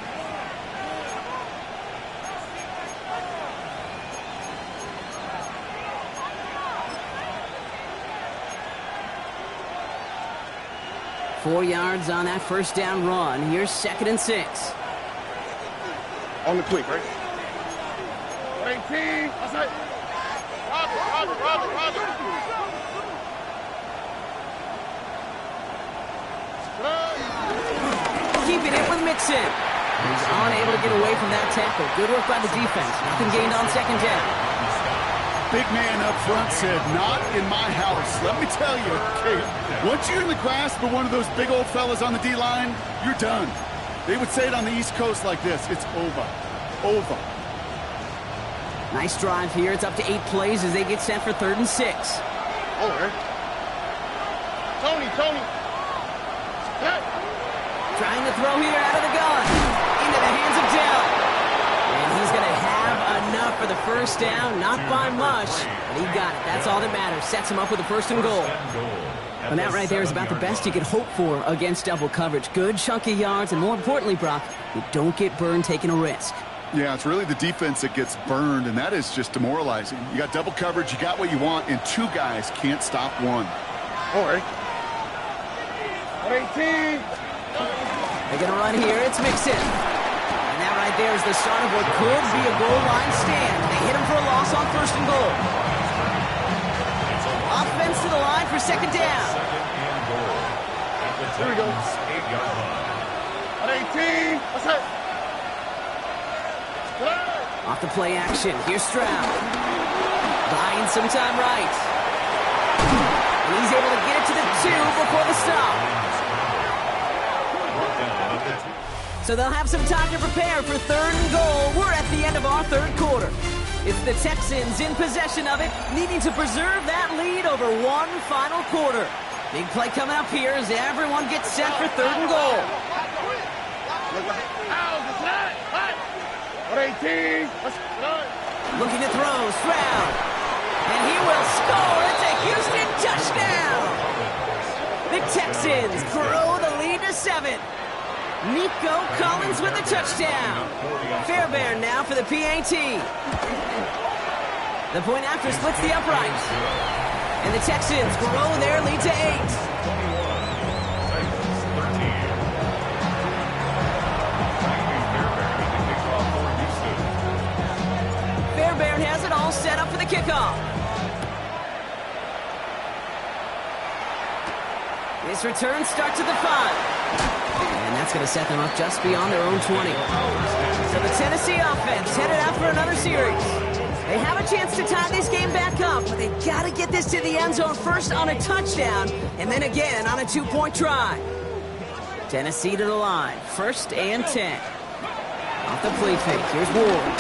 Four yards on that first down run. Here's 2nd and 6. On the quick, right? 18. What's that? Roger. Keeping it with Mixon. He's unable to get away from that tackle. Good work by the defense. Nothing gained on 2nd down. Big man up front said, not in my house. Let me tell you, Kate, once you're in the grasp of one of those big old fellas on the D-line, you're done. They would say it on the East Coast like this, it's over. Over. Nice drive here. It's up to 8 plays as they get set for 3rd and 6. Over. Tony. Trying to throw here out of the gun. Into the hands of Dell. And he's going to have enough for the first down. Not by much, but he got it. That's all that matters. Sets him up with a 1st and goal. And that right there is about the best you could hope for against double coverage. Good chunky yards, and more importantly, Brock, you don't get burned taking a risk. Yeah, it's really the defense that gets burned, and that is just demoralizing. You got double coverage, you got what you want, and 2 guys can't stop one. All right. 18. They're going to run here. It's Mixon. And that right there is the start of what could be a goal line stand. They hit him for a loss on 1st and goal. line for second down. Second and goal. At the Titans' 8-yard line. On 18. What's that? Off the play action. Here's Stroud. Buying some time right. And he's able to get it to the 2 before the stop. So they'll have some time to prepare for third and goal. We're at the end of our third quarter. It's the Texans in possession of it, needing to preserve that lead over one final quarter. Big play coming up here as everyone gets set for third and goal. On 18. Looking to throw, Stroud. And he will score. It's a Houston touchdown. The Texans grow the lead to 7. Nico Collins with a touchdown. Fairbairn now for the PAT. The point after splits the uprights. And the Texans grow their lead to 8. Fairbairn has it all set up for the kickoff. This return starts at the 5. And that's going to set them up just beyond their own 20. So the Tennessee offense headed out for another series. They have a chance to tie this game back up, but they've got to get this to the end zone first on a touchdown, and then again on a 2-point try. Tennessee to the line, 1st and 10. Off the play fake, here's Ward.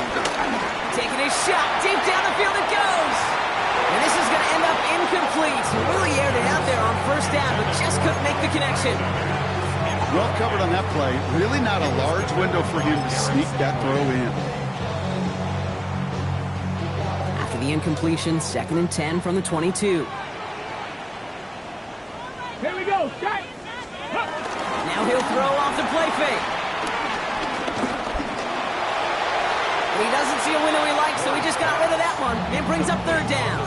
Taking his shot, deep down the field it goes. And this is going to end up incomplete. He really aired it out there on 1st down, but just couldn't make the connection. Well covered on that play. Really not a large window for him to sneak that throw in. After the incompletion, 2nd and 10 from the 22. Here we go. Shot. Now he'll throw off the play fake. He doesn't see a window he likes, so he just got rid of that one. It brings up 3rd down.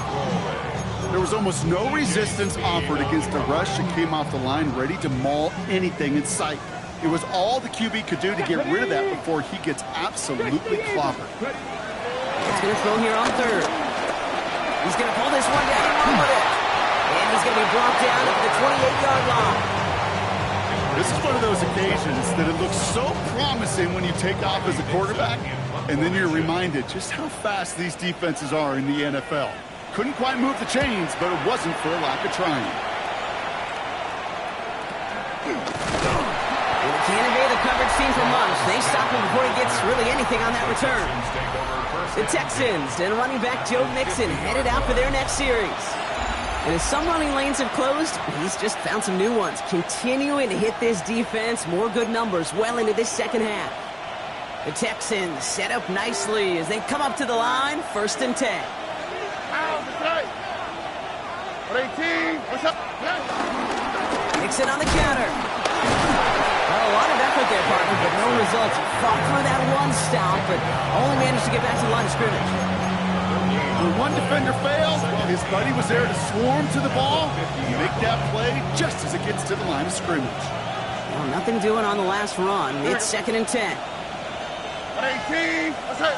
There was almost no resistance offered against a rush that came off the line ready to maul anything in sight. It was all the QB could do to get rid of that before he gets absolutely clobbered. He's going to throw here on 3rd. He's going to pull this one down and run with it. And he's going to be brought down at the 28-yard line. This is one of those occasions that it looks so promising when you take off as a quarterback, and then you're reminded just how fast these defenses are in the NFL. Couldn't quite move the chains, but it wasn't for a lack of trying. Well, can't evade the coverage team for much. They stop him before he gets really anything on that return. The Texans and running back Joe Mixon headed out for their next series. And as some running lanes have closed, he's just found some new ones, continuing to hit this defense more good numbers well into this second half. The Texans set up nicely as they come up to the line, 1st and 10. On 18. What's up? Mixon on the counter. Well, a lot of effort there, partner, but no results. Fought through that one stomp, but only managed to get back to the line of scrimmage. When one defender fails, his buddy was there to swarm to the ball and make that play just as it gets to the line of scrimmage. Well, nothing doing on the last run. It's 2nd and 10. On 18. What's up?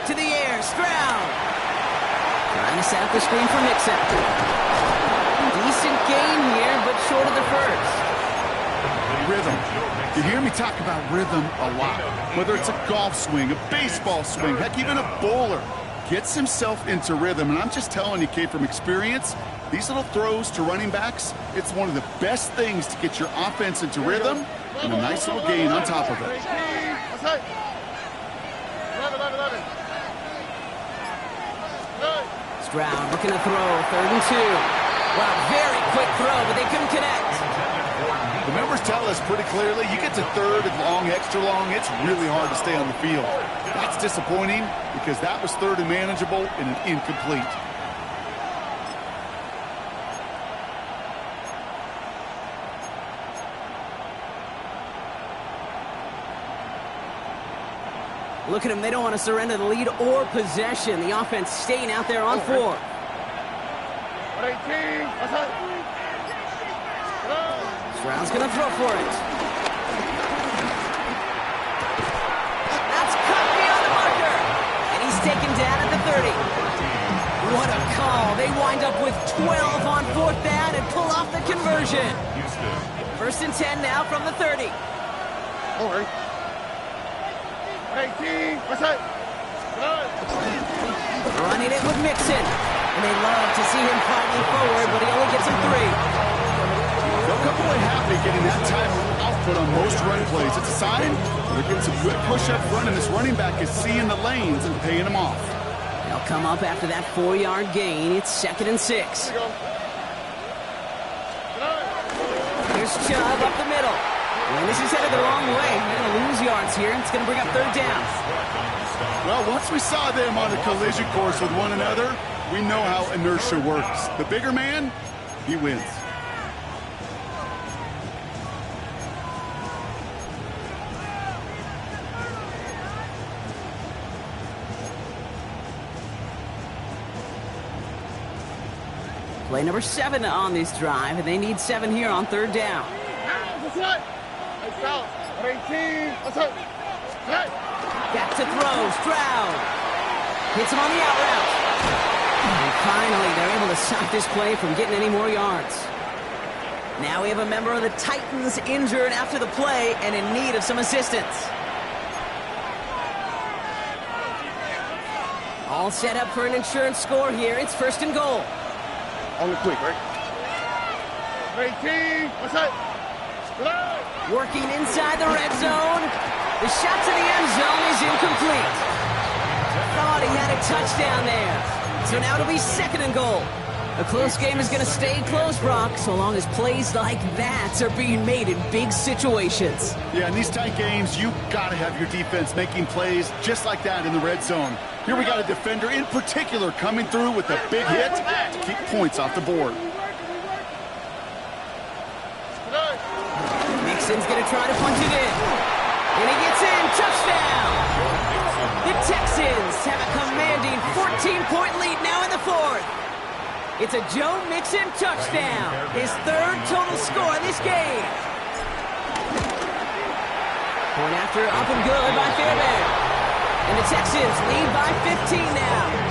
To the air, Stroud. Trying to set up the screen for Mixon. Decent gain here, but short of the 1st. Rhythm. You hear me talk about rhythm a lot. Whether it's a golf swing, a baseball swing, heck, even a bowler gets himself into rhythm. And I'm just telling you, Kate, from experience, these little throws to running backs, it's one of the best things to get your offense into rhythm and a nice little gain on top of it. Stroud looking to throw, 3rd and 2. Wow, very quick throw, but they couldn't connect. The numbers tell us pretty clearly, you get to 3rd and long, extra long, it's really hard to stay on the field. That's disappointing because that was 3rd and manageable and an incomplete. Look at them. They don't want to surrender the lead or possession. The offense staying out there on 4. 18. Stroud's going to throw for it. That's cut beyond the marker. And he's taken down at the 30. what a call. They wind up with 12 on fourth down and pull off the conversion. Houston. First and 10 now from the 30. Over. 18. What's that? Running it with Mixon. And they love to see him fighting forward, but he only gets him 3. They'll come away happy getting that type of output on most run plays. It's a sign they're getting some good push up front, and this running back is seeing the lanes and paying them off. They'll come up after that 4-yard gain. It's 2nd and 6. Here's Chubb up the middle. And this is headed the wrong way. They're going to lose yards here. It's going to bring up 3rd down. Well, once we saw them on a collision course with one another, we know how inertia works. The bigger man, he wins. Play number 7 on this drive, and they need 7 here on 3rd down. What's that? 18. What's that? Back to throw, Stroud. Hits him on the out route. And finally, they're able to stop this play from getting any more yards. Now we have a member of the Titans injured after the play and in need of some assistance. All set up for an insurance score here. It's 1st and goal. On the quick, right? 18. What's that? Working inside the red zone. The shot to the end zone is incomplete. Thought he had a touchdown there. So now it'll be 2nd and goal. A close game is going to stay close, Brock, so long as plays like that are being made in big situations. Yeah, in these tight games, you got to have your defense making plays just like that in the red zone. Here we got a defender in particular coming through with a big hit to keep points off the board. Mixon's going to try to punch it in. And he gets in. Touchdown! The Texans have a commanding 14-point lead now in the 4th. It's a Joe Mixon touchdown. His 3rd total score in this game. Point after up and good by Fairbairn. And the Texans lead by 15 now.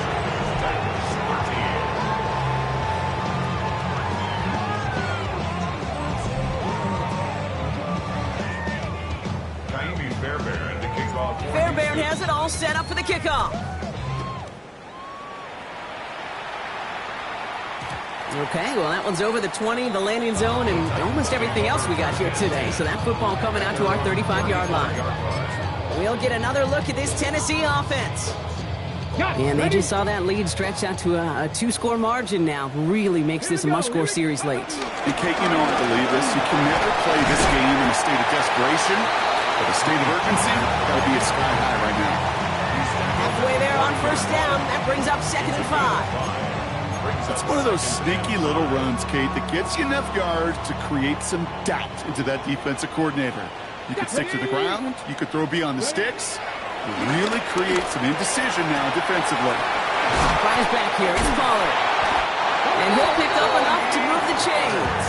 Fairbairn has it all set up for the kickoff. Okay, well, that one's over the 20, the landing zone, and almost everything else we got here today. So that football coming out to our 35-yard line. We'll get another look at this Tennessee offense. And they just saw that lead stretch out to a 2-score margin now. Really makes this a must-score series late. And Kate, you know I believe this. You can never play this game in a state of desperation. But the state of urgency, got to be at sky high right now. Halfway there on 1st down. That brings up 2nd and 5. It's one of those sneaky little runs, Kate, that gets you enough yards to create some doubt into that defensive coordinator. You could stick to the ground. You could throw beyond the sticks. You really create some indecision now defensively. Fires back here. It's Pollard. And he'll pick up enough to move the chains.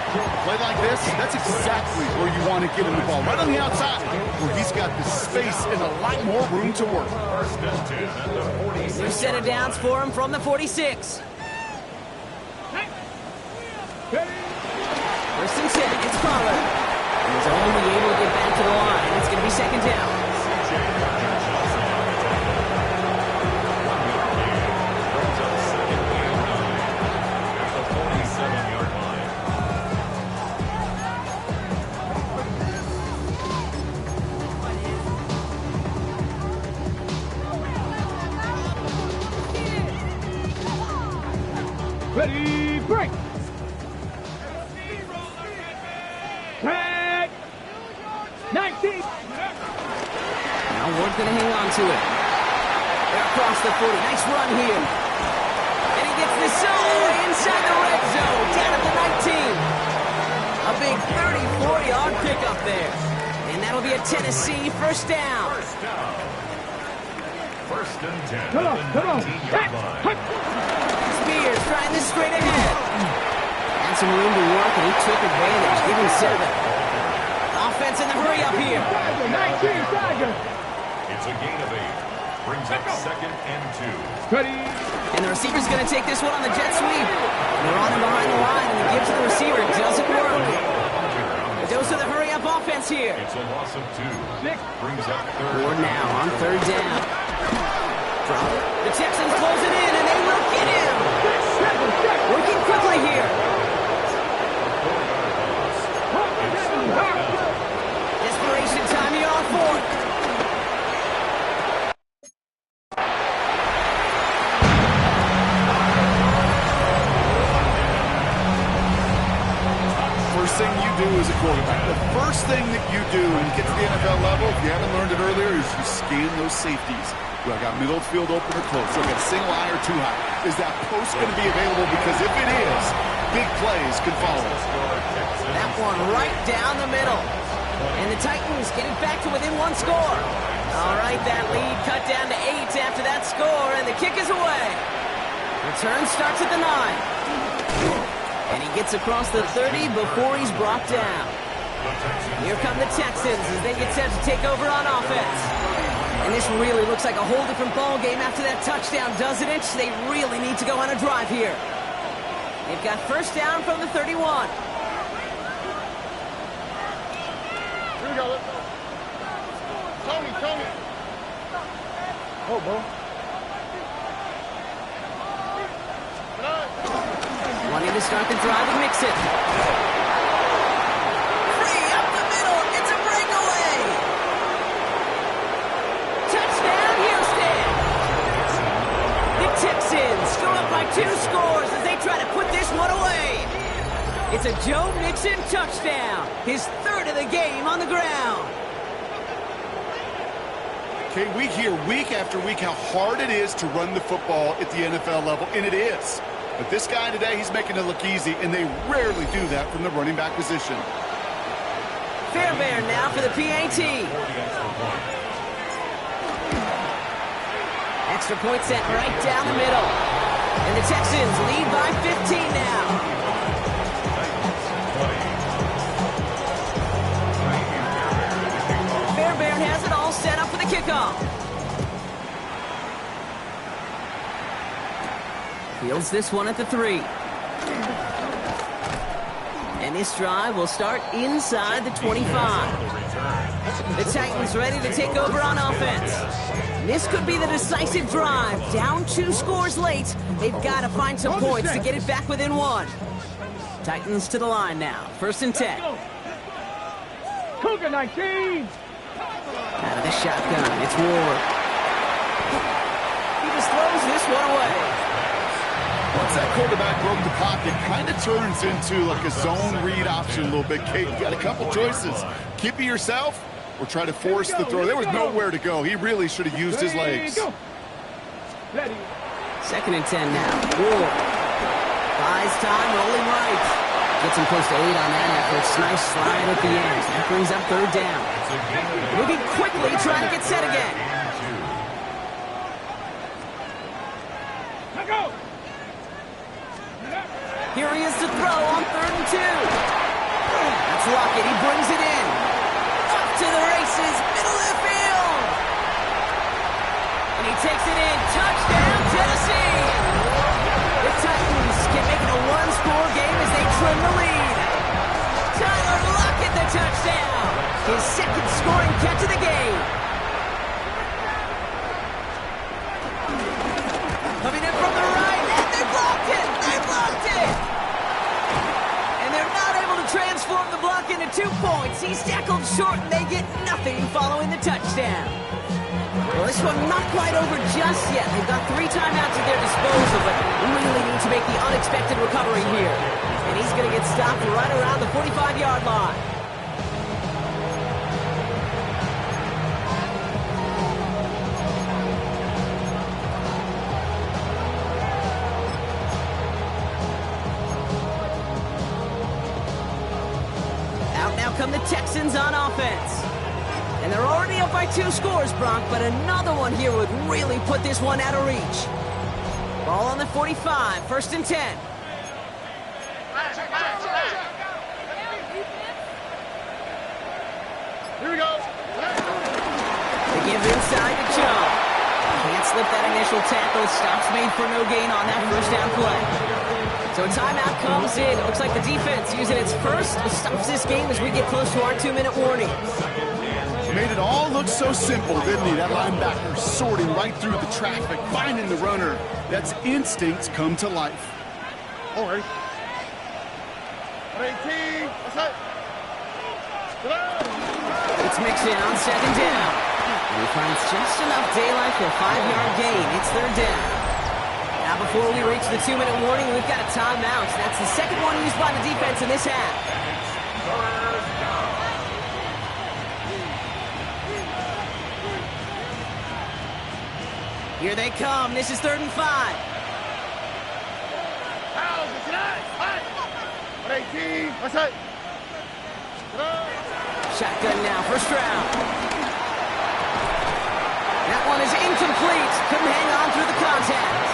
Play like this, that's exactly where you want to get him the ball. Right on the outside, where he's got the space and a lot more room to work. First and 10 at the 46. New set of downs for him from the 46. First and 10, it's Pollard. He's only able to get back to the line. It's going to be 2nd down. Ready, break! Tag! 19! Now Ward's going to hang on to it. They're across the 40. Nice run here. And he gets this all the way inside the red zone. Down at the 19. A big 34-yard pickup there. And that'll be a Tennessee 1st down. First and 10 Come on, at the come on. 19-yard line. Spears trying this straight ahead. Had some room to work, and he took advantage. Give him 7. Offense in the hurry up here. Tiger, 19, Tiger! It's a gain of 8. Brings up 2nd and 2. Ready. And the receiver's going to take this one on the jet sweep. They're on him behind the line, and the give to the receiver doesn't work. Those are the hurry-up offense here. It's a loss of 2. Brings up 3rd. Ward now on 3rd down. Drop it. The Texans close it in, and they will get him. Working quickly here. Desperation time here on 4th. First thing you do as a quarterback, the first thing that you do when you get to the NFL level, if you haven't learned it earlier, is you scan those safeties. Do I got middle of the field open or close? Do I got a single high or 2 high? Is that post going to be available? Because if it is, big plays could follow. That one right down the middle. And the Titans get it back to within 1 score. All right, that lead cut down to 8 after that score, and the kick is away. Return starts at the 9. And he gets across the 30 before he's brought down. Here come the Texans as they get set to take over on offense. And this really looks like a whole different ball game after that touchdown, doesn't it? They really need to go on a drive here. They've got first down from the 31. Here we go. Let's go. Tony. Oh, bro. Wanting to start the drive and mix it. Free up the middle. It's a breakaway. Touchdown, Houston. The Texans go up by 2 scores as they try to put this one away. It's a Joe Mixon touchdown. His 3rd of the game on the ground. Okay, we hear week after week how hard it is to run the football at the NFL level, and it is. But this guy today, he's making it look easy, and they rarely do that from the running back position. Fairbairn now for the PAT. Extra point set right down the middle. And the Texans lead by 15 now. Fairbairn has it all set up for the kickoff. Fields this one at the 3. And this drive will start inside the 25. The Titans ready to take over on offense. This could be the decisive drive. Down 2 scores late. They've got to find some points to get it back within 1. Titans to the line now. 1st and 10. Cougar 19. Out of the shotgun, it's Ward. He just throws this one away. Once that quarterback broke the pocket, kind of turns into like a zone read option a little bit. Kate, you got a couple choices. Keep it yourself or try to force the throw. There was nowhere to go. He really should have used his legs. 2nd and 10 now. Ward buys time, rolling right. Gets him close to 8 on that effort. Nice slide at the end. That brings up 3rd down. Moving quickly, trying to get set again. Here he is to throw on 3rd and 2. That's Lockett. He brings it in. Up to the races, middle of the field. And he takes it in. Touchdown, Tennessee. The Titans can make it a 1-score game as they trim the lead. Tyler Lockett, the touchdown. His 2nd scoring catch of the game. Coming in from the right, and they blocked it. They blocked it. And they're not able to transform the block into 2 points. He's tackled short, and they get nothing following the touchdown. Well, this one not quite over just yet. They've got 3 timeouts at their disposal, but really need to make the unexpected recovery here. And he's going to get stopped right around the 45-yard line. Out now come the Texans on offense. And they're already up by 2 scores, Brock, but another one here would really put this one out of reach. Ball on the 45, 1st and 10. Here we go. They give inside to Joe. slip that initial tackle. Stops made for no gain on that first down play. So a timeout comes in. It looks like the defense using its first stops this game as we get close to our 2-minute warning. Made it all look so simple, didn't he? That linebacker sorting right through the traffic, finding the runner. That's instincts come to life. All right. 18. What's that? It's mixed in on second down. And he finds just enough daylight for a 5-yard gain. It's third down. Now before we reach the 2-minute warning, we've got a timeout. That's the second one used by the defense in this half. Here they come. This is 3rd and 5. How's it tonight? 18. What's that? Shotgun now, first round. That one is incomplete. Couldn't hang on through the contact.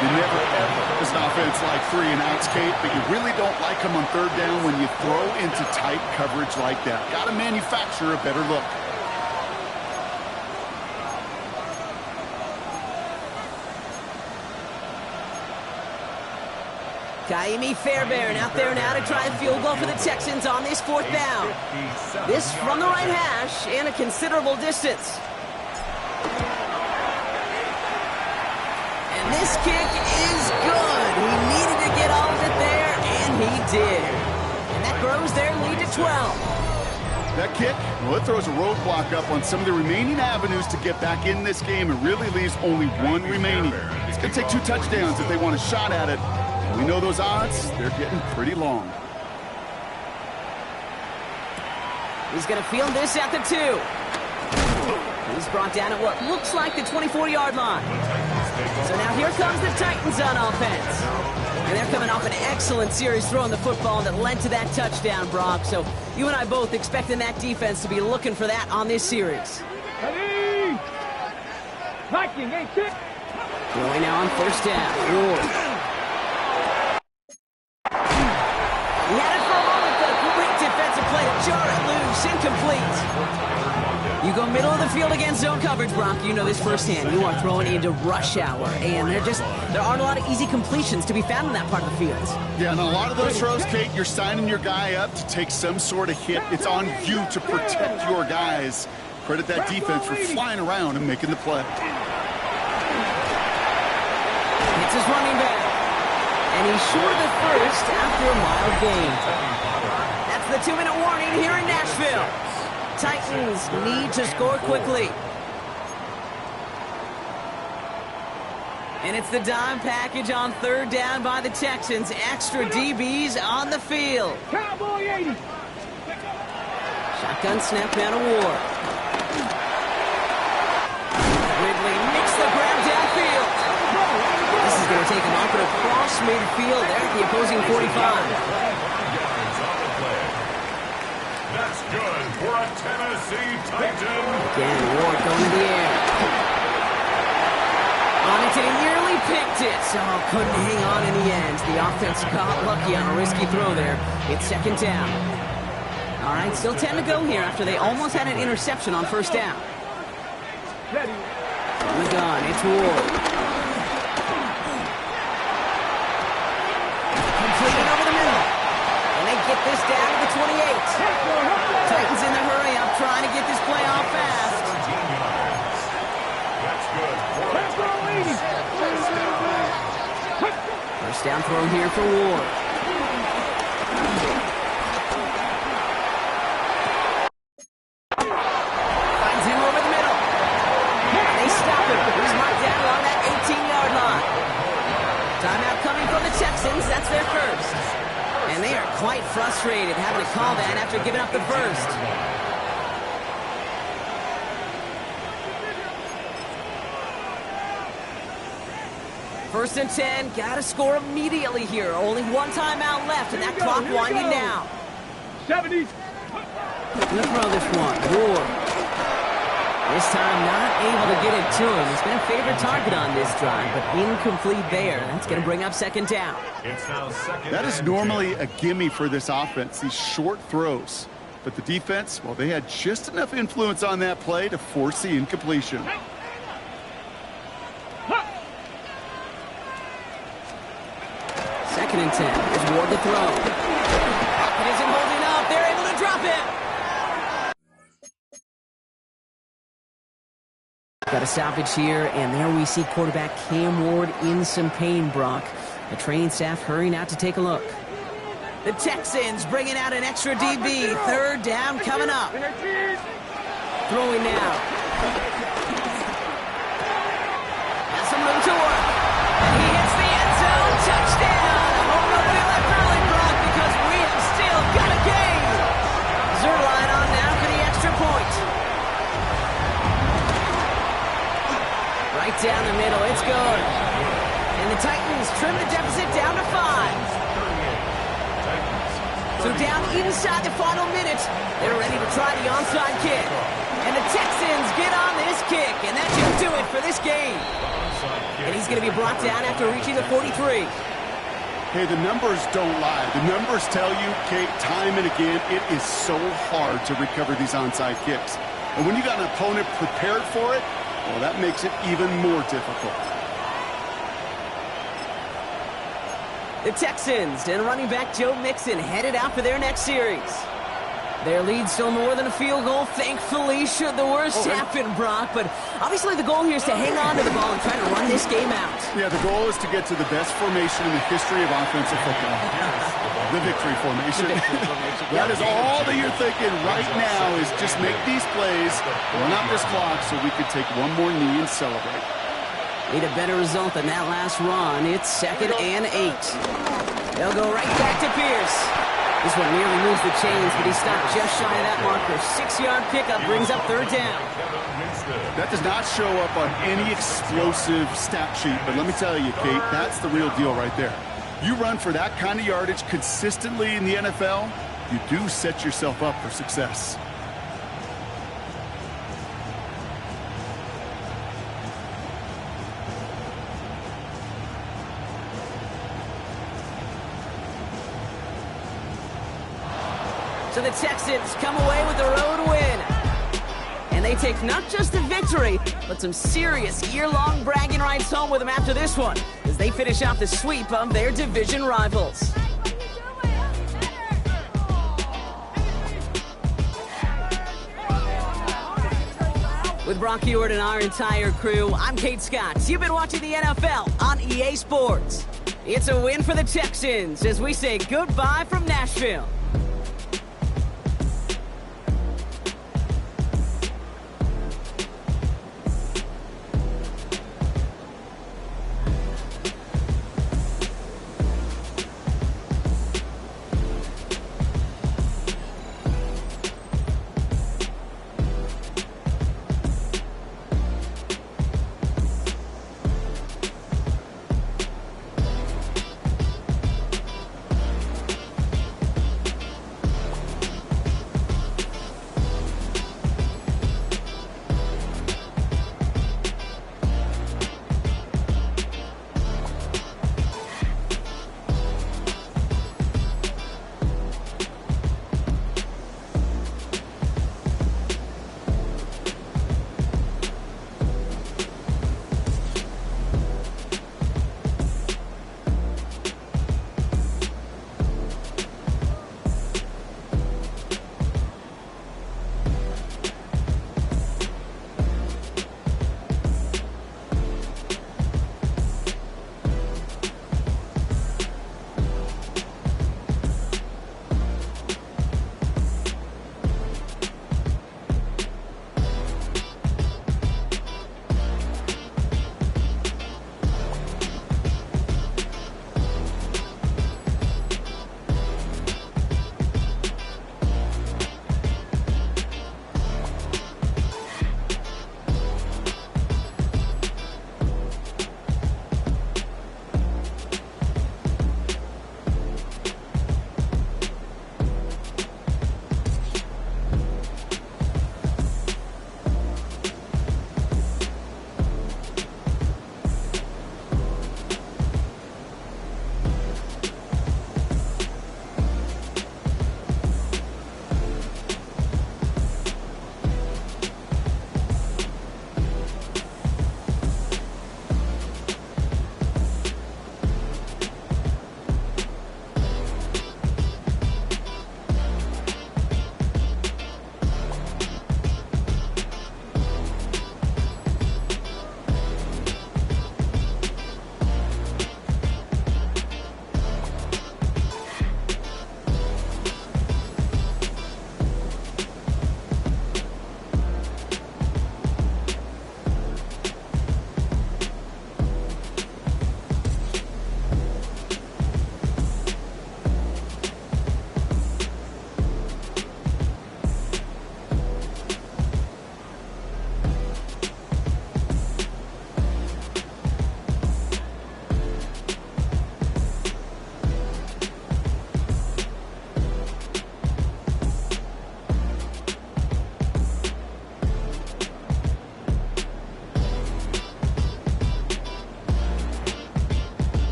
You never ever as an offense like 3 and outs, Kate, but you really don't like them on 3rd down when you throw into tight coverage like that. Got to manufacture a better look. Kaimi Fairbairn out there now to try a field goal for the Texans on this 4th down. This from the right hash and a considerable distance. And this kick is good. He needed to get all of it there, and he did. And that grows their lead to 12. That kick, well, it throws a roadblock up on some of the remaining avenues to get back in this game and really leaves only one remaining. It's going to take 2 touchdowns if they want a shot at it. We know those odds, they're getting pretty long. He's going to field this at the 2. He's brought down at what looks like the 24-yard line. So now here comes the Titans on offense. And they're coming off an excellent series throwing the football that led to that touchdown, Brock. So you and I both expecting that defense to be looking for that on this series. Ready? Viking, hey, kick. Going now on first down. Ward. He had it for a moment, but a great defensive play to jar it loose, incomplete. You go middle of the field against zone coverage, Brock. You know this firsthand. You are throwing into rush hour, and there aren't a lot of easy completions to be found in that part of the field. Yeah, and a lot of those throws, Kate, you're signing your guy up to take some sort of hit. It's on you to protect your guys. Credit that defense for flying around and making the play. It's his running back. And he's short of the first after a mild gain. That's the 2-minute warning here in Nashville. Titans need to score quickly. And it's the dime package on 3rd down by the Texans. Extra DBs on the field. Cowboy 80. Shotgun snap down to Ward. Ridley makes the grab downfield. This is going to take him off at across midfield there at the opposing 45. That's good for a Tennessee Titan. Again, Ward going to the air. On it, and he nearly picked it. So couldn't hang on in the end. The offense got lucky on a risky throw there. It's 2nd down. All right, still 10 to go here after they almost had an interception on first down. Ready. On the gun, it's Ward. Completed over the middle. And they get this down to the 28. Titans in the hurry up, trying to get this play off fast. That's good for a First down throw here for Ward. Finds him over the middle. And they stop him. He's marked down along that 18-yard line. Timeout coming from the Texans. That's their first. And they are quite frustrated having to call that after giving up the first. First and 10, gotta score immediately here. Only one timeout left, and that clock winding down. 70. Gonna throw this one. Ward. This time not able to get it to him. He's been a favorite target on this drive, but incomplete there. That's gonna bring up 2nd down. It's now 2nd. That is normally a gimme for this offense, these short throws. But the defense, well, they had just enough influence on that play to force the incompletion. 2nd and 10. Here's Ward to throw. It isn't holding up. They're able to drop it. Got a stoppage here, and there we see quarterback Cam Ward in some pain, Brock. The training staff hurrying out to take a look. The Texans bringing out an extra DB. 3rd down coming up. Throwing now. Has some room to work. And he hits the end zone. Touchdown. I hope nobody left early, Brock, because we have still got a game. Zerline on now for the extra point. Right down the middle. It's good. And the Titans trim the deficit down to 5. So down inside the final minute, they're ready to try the onside kick. And the Texans get on this kick, and that should do it for this game. And he's going to be brought down after reaching the 43. Hey, the numbers don't lie. The numbers tell you, Kate, time and again, it is so hard to recover these onside kicks. And when you got an opponent prepared for it, well, that makes it even more difficult. The Texans and running back Joe Mixon headed out for their next series. Their lead still more than a field goal, thankfully, should the worst happen, Brock. But obviously the goal here is to hang on to the ball and try to run this game out. Yeah, the goal is to get to the best formation in the history of offensive football. The victory formation. That is all that you're thinking right now is just make these plays, run out this clock so we could take one more knee and celebrate. Need a better result than that last run. It's 2nd and 8. They'll go right back to Pierce. This one nearly moves the chains, but he stopped just shy of that marker. 6-yard pickup brings up 3rd down. That does not show up on any explosive stat sheet, but let me tell you, Kate, that's the real deal right there. You run for that kind of yardage consistently in the NFL, you do set yourself up for success. So the Texans come away with a road win. And they take not just a victory, but some serious year-long bragging rights home with them after this one, as they finish off the sweep of their division rivals. With Brock Ewart and our entire crew, I'm Kate Scott. You've been watching the NFL on EA Sports. It's a win for the Texans as we say goodbye from Nashville.